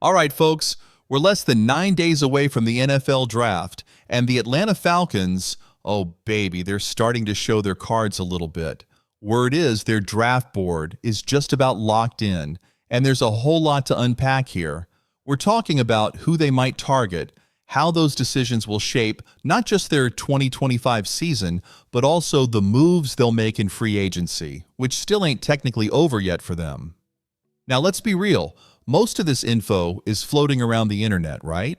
All right, folks, we're less than 9 days away from the NFL draft, and the Atlanta Falcons, oh baby, they're starting to show their cards a little bit. Word is their draft board is just about locked in, and there's a whole lot to unpack here. We're talking about who they might target, how those decisions will shape not just their 2025 season, but also the moves they'll make in free agency, which still ain't technically over yet for them. Now, let's be real. Most of this info is floating around the internet, right?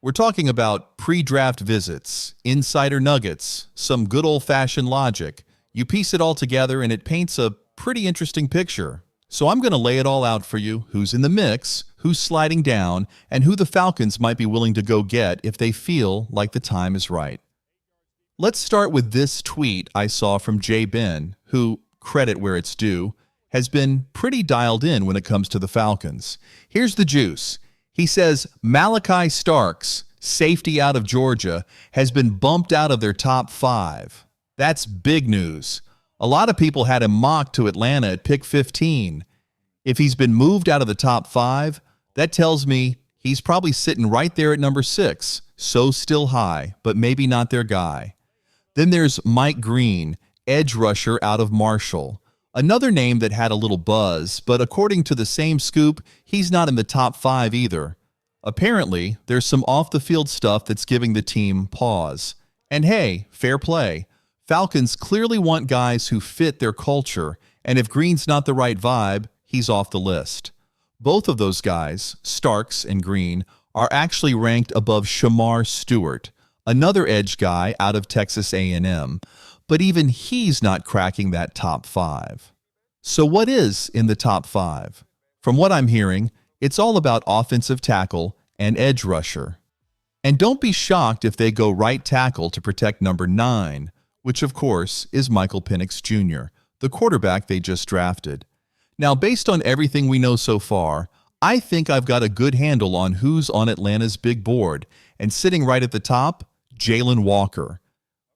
We're talking about pre-draft visits, insider nuggets, some good old-fashioned logic. You piece it all together and it paints a pretty interesting picture. So I'm going to lay it all out for you, who's in the mix, who's sliding down, and who the Falcons might be willing to go get if they feel like the time is right. Let's start with this tweet I saw from Jay Ben, who, credit where it's due, has been pretty dialed in when it comes to the Falcons. Here's the juice. He says Malachi Starks, safety out of Georgia, has been bumped out of their top 5. That's big news. A lot of people had him mocked to Atlanta at pick 15. If he's been moved out of the top 5, that tells me he's probably sitting right there at number 6, so still high, but maybe not their guy. Then there's Mike Green, edge rusher out of Marshall. Another name that had a little buzz, but according to the same scoop, he's not in the top 5 either. Apparently, there's some off-the-field stuff that's giving the team pause. And hey, fair play. Falcons clearly want guys who fit their culture, and if Green's not the right vibe, he's off the list. Both of those guys, Starks and Green, are actually ranked above Shamar Stewart, another edge guy out of Texas A&M. But even he's not cracking that top 5. So what is in the top 5? From what I'm hearing, it's all about offensive tackle and edge rusher. And don't be shocked if they go right tackle to protect number 9, which of course is Michael Penix Jr., the quarterback they just drafted. Now, based on everything we know so far, I think I've got a good handle on who's on Atlanta's big board, and sitting right at the top, Jalen Walker.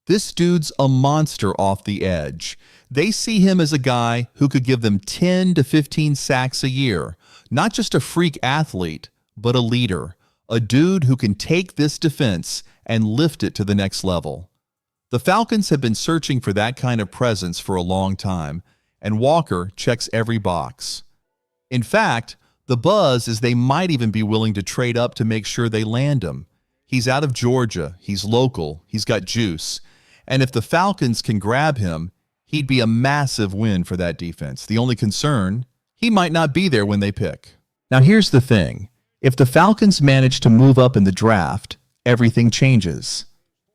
This dude's a monster off the edge. They see him as a guy who could give them 10 to 15 sacks a year. Not just a freak athlete, but a leader. A dude who can take this defense and lift it to the next level. The Falcons have been searching for that kind of presence for a long time, and Walker checks every box. In fact, the buzz is they might even be willing to trade up to make sure they land him. He's out of Georgia, he's local, he's got juice. And if the Falcons can grab him, he'd be a massive win for that defense. The only concern, he might not be there when they pick. Now here's the thing. If the Falcons manage to move up in the draft, everything changes.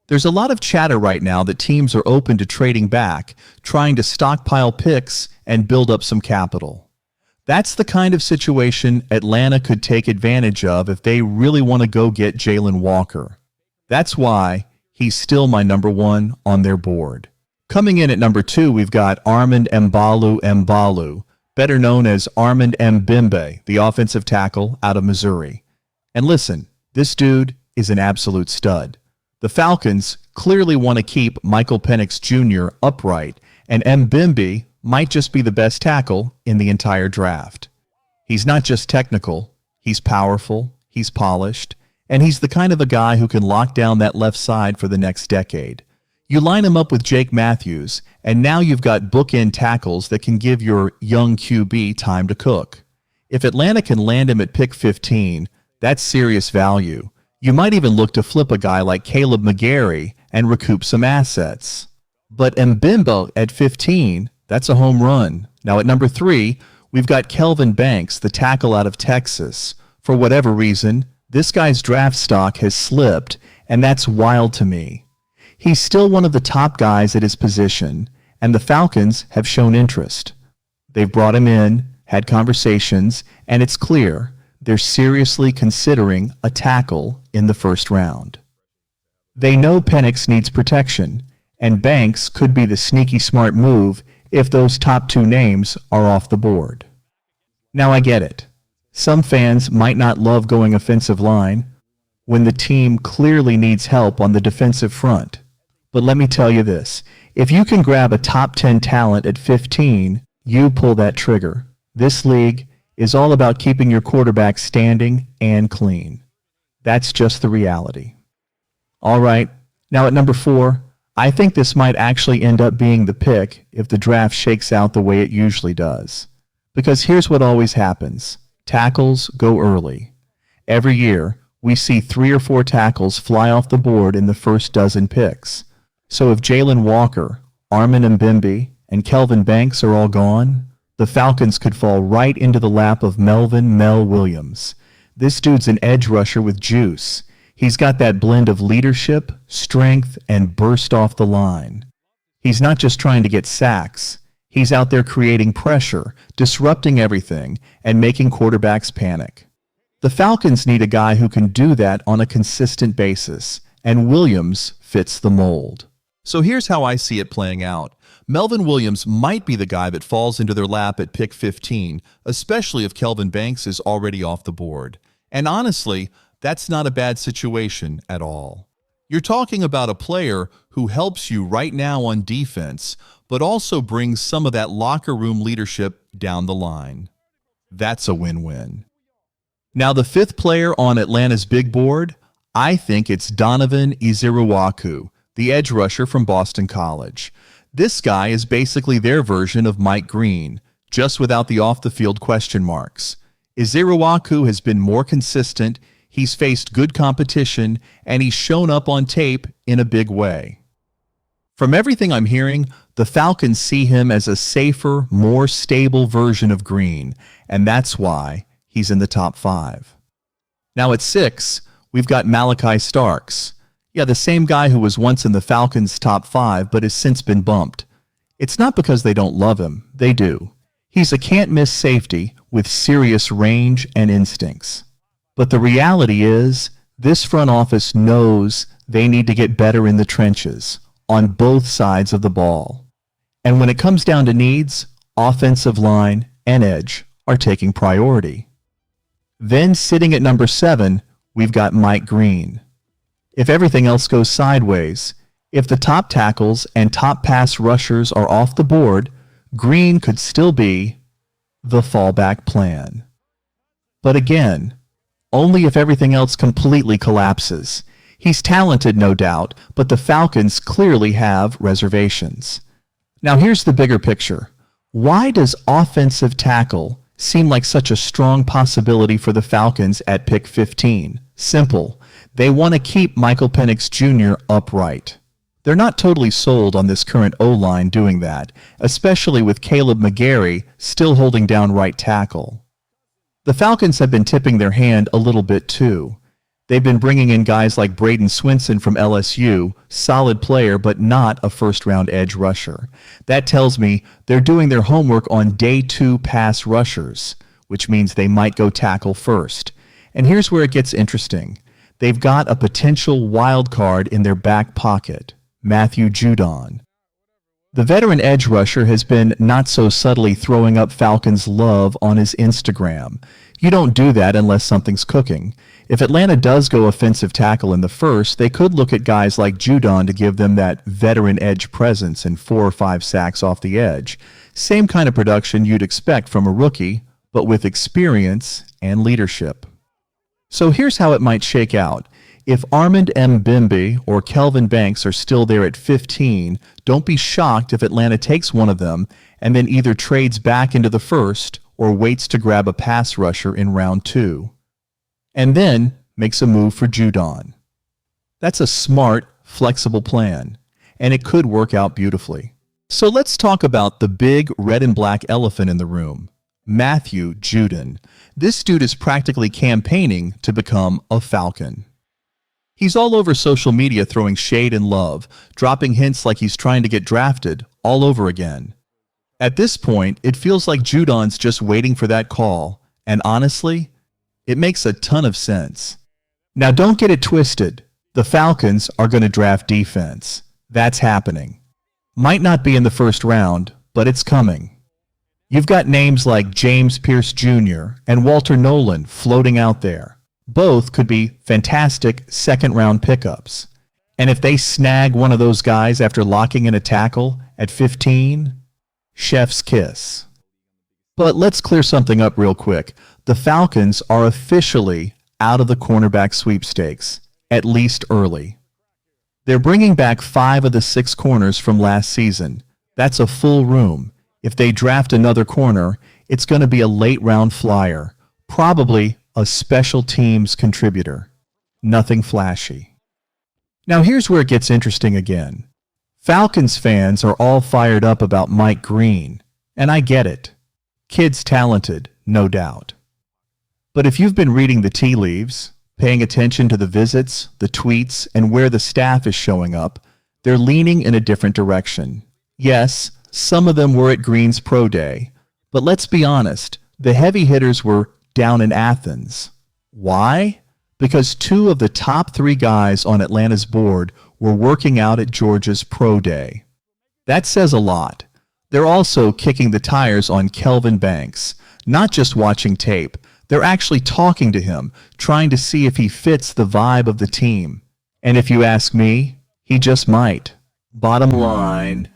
There's a lot of chatter right now that teams are open to trading back, trying to stockpile picks and build up some capital. That's the kind of situation Atlanta could take advantage of if they really want to go get Jalen Walker. That's why he's still my number 1 on their board. Coming in at number 2, we've got Armand Mbalu, better known as Armand Mbembe, the offensive tackle out of Missouri. And listen, this dude is an absolute stud. The Falcons clearly want to keep Michael Penix Jr. upright, and Mbembe might just be the best tackle in the entire draft. He's not just technical, he's powerful, he's polished, and he's the kind of a guy who can lock down that left side for the next decade. You line him up with Jake Matthews, and now you've got bookend tackles that can give your young QB time to cook. If Atlanta can land him at pick 15, that's serious value. You might even look to flip a guy like Caleb McGarry and recoup some assets. But Mbembe at 15, that's a home run. Now at number 3, we've got Kelvin Banks, the tackle out of Texas. For whatever reason, this guy's draft stock has slipped, and that's wild to me. He's still one of the top guys at his position, and the Falcons have shown interest. They've brought him in, had conversations, and it's clear they're seriously considering a tackle in the first round. They know Penix needs protection, and Banks could be the sneaky smart move if those top 2 names are off the board. Now I get it. Some fans might not love going offensive line when the team clearly needs help on the defensive front. But let me tell you this, if you can grab a top 10 talent at 15, you pull that trigger. This league is all about keeping your quarterback standing and clean. That's just the reality. All right, now at number 4, I think this might actually end up being the pick if the draft shakes out the way it usually does. Because here's what always happens. Tackles go early. Every year, we see 3 or 4 tackles fly off the board in the first dozen picks. So if Jalen Walker, Armin Mbimbe, and Kelvin Banks are all gone, the Falcons could fall right into the lap of Melvin Mel Williams. This dude's an edge rusher with juice. He's got that blend of leadership, strength, and burst off the line. He's not just trying to get sacks. He's out there creating pressure, disrupting everything, and making quarterbacks panic. The Falcons need a guy who can do that on a consistent basis, and Williams fits the mold. So here's how I see it playing out. Melvin Williams might be the guy that falls into their lap at pick 15, especially if Kelvin Banks is already off the board. And honestly, that's not a bad situation at all. You're talking about a player who helps you right now on defense, but also brings some of that locker room leadership down the line. That's a win-win. Now, the 5th player on Atlanta's big board, I think it's Donovan Iziruwaku, the edge rusher from Boston College. This guy is basically their version of Mike Green, just without the off-the-field question marks. Iziruwaku has been more consistent, he's faced good competition, and he's shown up on tape in a big way. From everything I'm hearing, the Falcons see him as a safer, more stable version of Green, and that's why he's in the top 5. Now at 6, we've got Malachi Starks. Yeah, the same guy who was once in the Falcons' top 5 but has since been bumped. It's not because they don't love him, they do. He's a can't-miss safety with serious range and instincts. But the reality is, this front office knows they need to get better in the trenches, on both sides of the ball. And when it comes down to needs, offensive line and edge are taking priority. Then sitting at number 7, we've got Mike Green. If everything else goes sideways, if the top tackles and top pass rushers are off the board, Green could still be the fallback plan. But again, only if everything else completely collapses. He's talented, no doubt, but the Falcons clearly have reservations. Now here's the bigger picture. Why does offensive tackle seem like such a strong possibility for the Falcons at pick 15? Simple. They want to keep Michael Penix Jr. upright. They're not totally sold on this current O-line doing that, especially with Caleb McGarry still holding down right tackle. The Falcons have been tipping their hand a little bit too. They've been bringing in guys like Braden Swinson from LSU, solid player but not a first-round edge rusher. That tells me they're doing their homework on day 2 pass rushers, which means they might go tackle first. And here's where it gets interesting. They've got a potential wild card in their back pocket, Matthew Judon. The veteran edge rusher has been not so subtly throwing up Falcons love on his Instagram. You don't do that unless something's cooking. If Atlanta does go offensive tackle in the first, they could look at guys like Judon to give them that veteran edge presence and 4 or 5 sacks off the edge. Same kind of production you'd expect from a rookie, but with experience and leadership. So here's how it might shake out. If Armin Mbimbe or Kelvin Banks are still there at 15, don't be shocked if Atlanta takes one of them and then either trades back into the first or waits to grab a pass rusher in round 2. And then makes a move for Judon. That's a smart, flexible plan, and it could work out beautifully. So let's talk about the big red and black elephant in the room, Matthew Judon. This dude is practically campaigning to become a Falcon. He's all over social media throwing shade and love, dropping hints like he's trying to get drafted all over again. At this point, it feels like Judon's just waiting for that call, and honestly, it makes a ton of sense. Now don't get it twisted. The Falcons are going to draft defense. That's happening. Might not be in the first round, but it's coming. You've got names like James Pierce Jr. and Walter Nolan floating out there. Both could be fantastic second-round pickups. And if they snag one of those guys after locking in a tackle at 15, chef's kiss. But let's clear something up real quick. The Falcons are officially out of the cornerback sweepstakes, at least early. They're bringing back 5 of the 6 corners from last season. That's a full room. If they draft another corner, it's going to be a late-round flyer, probably a special teams contributor. Nothing flashy. Now here's where it gets interesting again. Falcons fans are all fired up about Mike Green, and I get it. Kid's talented, no doubt. But if you've been reading the tea leaves, paying attention to the visits, the tweets, and where the staff is showing up, they're leaning in a different direction. Yes, some of them were at Green's Pro Day, but let's be honest, the heavy hitters were down in Athens. Why? Because 2 of the top 3 guys on Atlanta's board were working out at Georgia's Pro Day. That says a lot. They're also kicking the tires on Kelvin Banks, not just watching tape. They're actually talking to him, trying to see if he fits the vibe of the team. And if you ask me, he just might. Bottom line,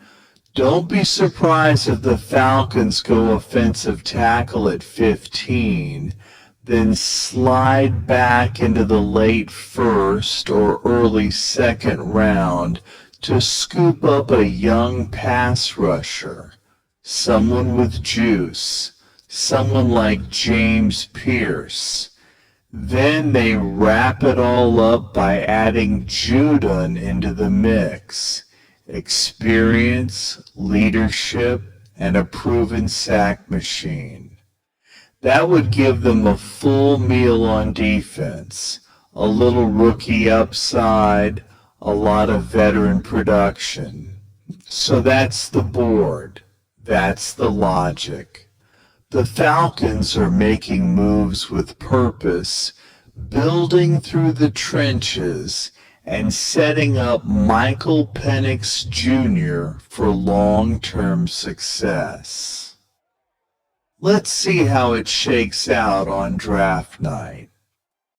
don't be surprised if the Falcons go offensive tackle at 15, then slide back into the late first or early second round to scoop up a young pass rusher, someone with juice, someone like James Pierce. Then they wrap it all up by adding Judon into the mix. Experience, leadership, and a proven sack machine. That would give them a full meal on defense, a little rookie upside, a lot of veteran production. So that's the board. That's the logic. The Falcons are making moves with purpose, building through the trenches, and setting up Michael Penix Jr. for long-term success. Let's see how it shakes out on draft night.